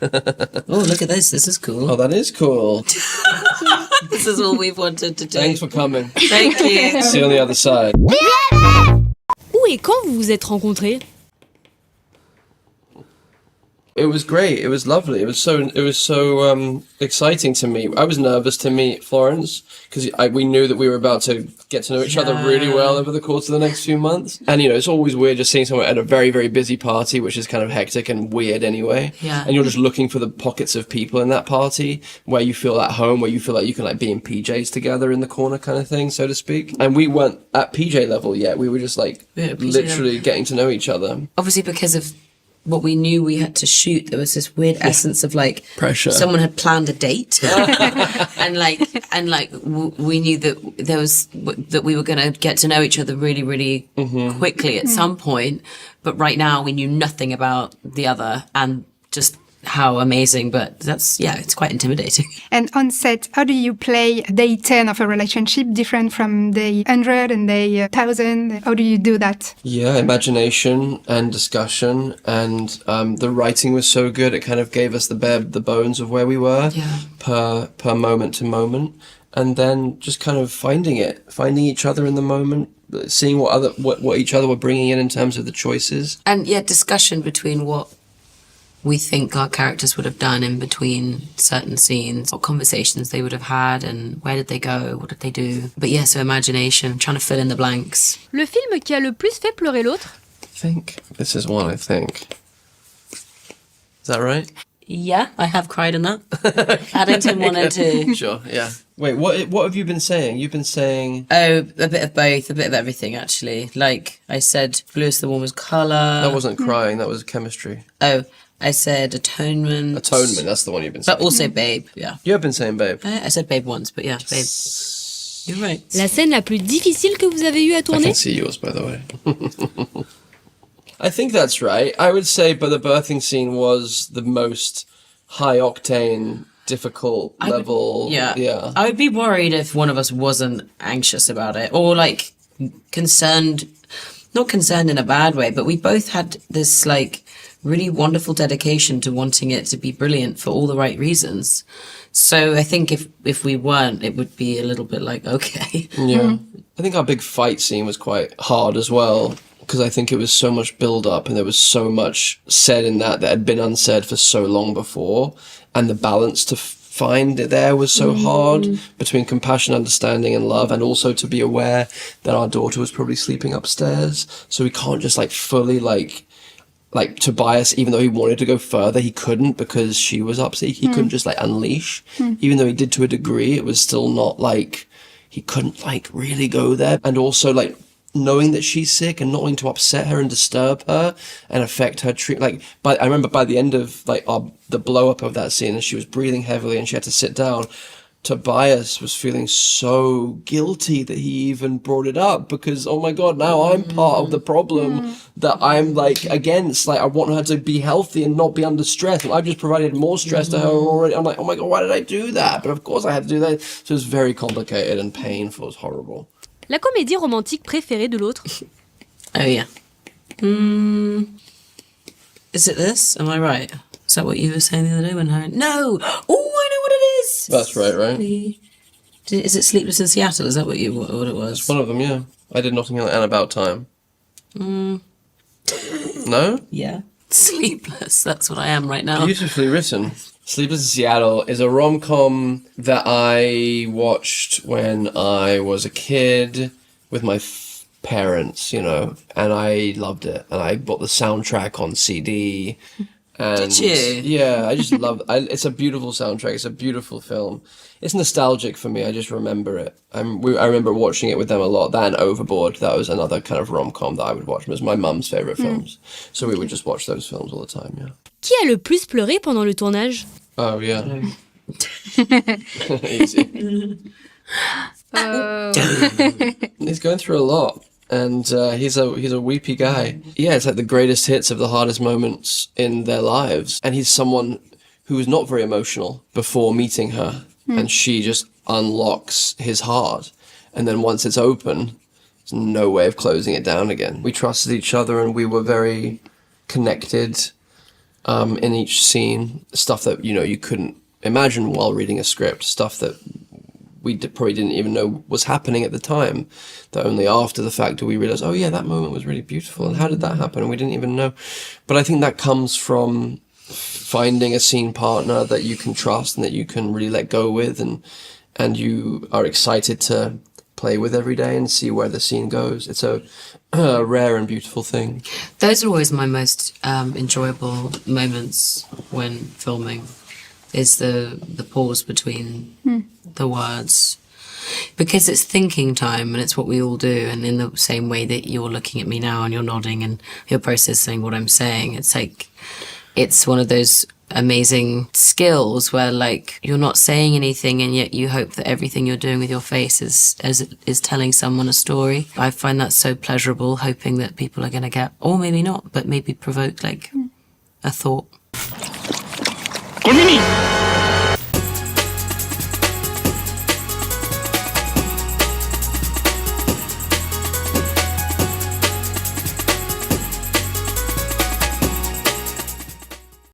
Oh, look at this. This is cool. Oh, that is cool. This is all we've wanted to do. Thanks for coming. Thank you. See you on the other side. Où et quand vous vous êtes rencontrés? It was great. It was lovely. It was so exciting to meet. I was nervous to meet Florence because we knew that we were about to get to know each other really well over the course of the next few months. And it's always weird just seeing someone at a very, very busy party, which is kind of hectic and weird anyway. Yeah. And you're just looking for the pockets of people in that party where you feel at home, where you feel like you can be in PJs together in the corner kind of thing, so to speak. And we weren't at PJ level yet. We were just literally getting to know each other. Obviously, because of what we knew we had to shoot, there was this weird essence of pressure. Someone had planned a date, and we knew that we were going to get to know each other really, really quickly at some point. But right now, we knew nothing about the other, and just how amazing. But it's quite intimidating. And on set, how do you play day 10 of a relationship different from day 100 and day 1000? How do you do that? Yeah, imagination and discussion, and the writing was so good. It kind of gave us the bones of where we were per moment to moment, and then just kind of finding each other in the moment, seeing what each other were bringing in terms of the choices, and discussion between what we think our characters would have done in between certain scenes, what conversations they would have had, and where did they go, what did they do. But so imagination, trying to fill in the blanks. Le film qui a le plus fait pleurer l'autre? I think this is one. Is that right? Yeah, I have cried in that. Paddington 1 and 2. Sure, yeah. Wait, what have you been saying? You've been saying... Oh, a bit of both, a bit of everything, actually. Like I said, blue is the warmest colour. That wasn't crying, that was chemistry. Oh, I said atonement. Atonement, that's the one you've been saying. But also babe, yeah. You have been saying babe. I said babe once, but yeah, babe. You're right. La scène la plus difficile que vous avez eu à I tourner? can see yours, by the way. I think that's right. I would say, but the birthing scene was the most high-octane, difficult level. Yeah. I would be worried if one of us wasn't anxious about it, or concerned, not concerned in a bad way, but we both had this really wonderful dedication to wanting it to be brilliant for all the right reasons. So I think if we weren't, it would be a little bit okay. Yeah. I think our big fight scene was quite hard as well, because I think it was so much build up and there was so much said in that had been unsaid for so long before, and the balance to find it there was so hard between compassion, understanding and love, and also to be aware that our daughter was probably sleeping upstairs, so we can't just fully Tobias, even though he wanted to go further, he couldn't because she was upset. He couldn't just unleash. Even though he did to a degree, it was still not he couldn't really go there. And also knowing that she's sick and not wanting to upset her and disturb her and affect her treatment. I remember by the end of the blow up of that scene, and she was breathing heavily and she had to sit down, Tobias was feeling so guilty that he even brought it up, because, oh my God, now I'm part of the problem that I'm against. I want her to be healthy and not be under stress. And I've just provided more stress to her already. I'm oh my God, why did I do that? But of course I had to do that. So it was very complicated and painful. It was horrible. La comédie romantique préférée de l'autre? Oh yeah. Is it this? Am I right? Is that what you were saying the other day when her... No! Oh, I know what it is! That's right? Is it Sleepless in Seattle? Is that what it was? It's one of them, yeah. I did Notting Hill and About Time. No? Yeah. Sleepless. That's what I am right now. Beautifully written. Sleepless in Seattle is a rom-com that I watched when I was a kid with my parents, and I loved it. And I bought the soundtrack on CD. And did you? Yeah, I just love it. It's a beautiful soundtrack. It's a beautiful film. It's nostalgic for me. I just remember it. I remember watching it with them a lot. That and Overboard, that was another kind of rom-com that I would watch. It was my mum's favourite films. So we would just watch those films all the time, yeah. Qui a le plus pleuré pendant le tournage? Oh, yeah. Easy. He's going through a lot. And he's a weepy guy. Yeah, it's the greatest hits of the hardest moments in their lives. And he's someone who was not very emotional before meeting her. And she just unlocks his heart. And then once it's open, there's no way of closing it down again. We trusted each other and we were very connected. in each scene, stuff that, you know, you couldn't imagine while reading a script, stuff that we probably didn't even know was happening at the time, that only after the fact do we realize, oh yeah, that moment was really beautiful, and how did that happen? And we didn't even know. But I think that comes from finding a scene partner that you can trust and that you can really let go with, and you are excited to play with every day and see where the scene goes. It's a rare and beautiful thing. Those are always my most enjoyable moments when filming, is the pause between the words. Because it's thinking time, and it's what we all do, and in the same way that you're looking at me now and you're nodding and you're processing what I'm saying, it's like, it's one of those amazing skills where, like, you're not saying anything and yet you hope that everything you're doing with your face is telling someone a story. I find that so pleasurable, hoping that people are going to get, or maybe not, but maybe provoke, like, a thought.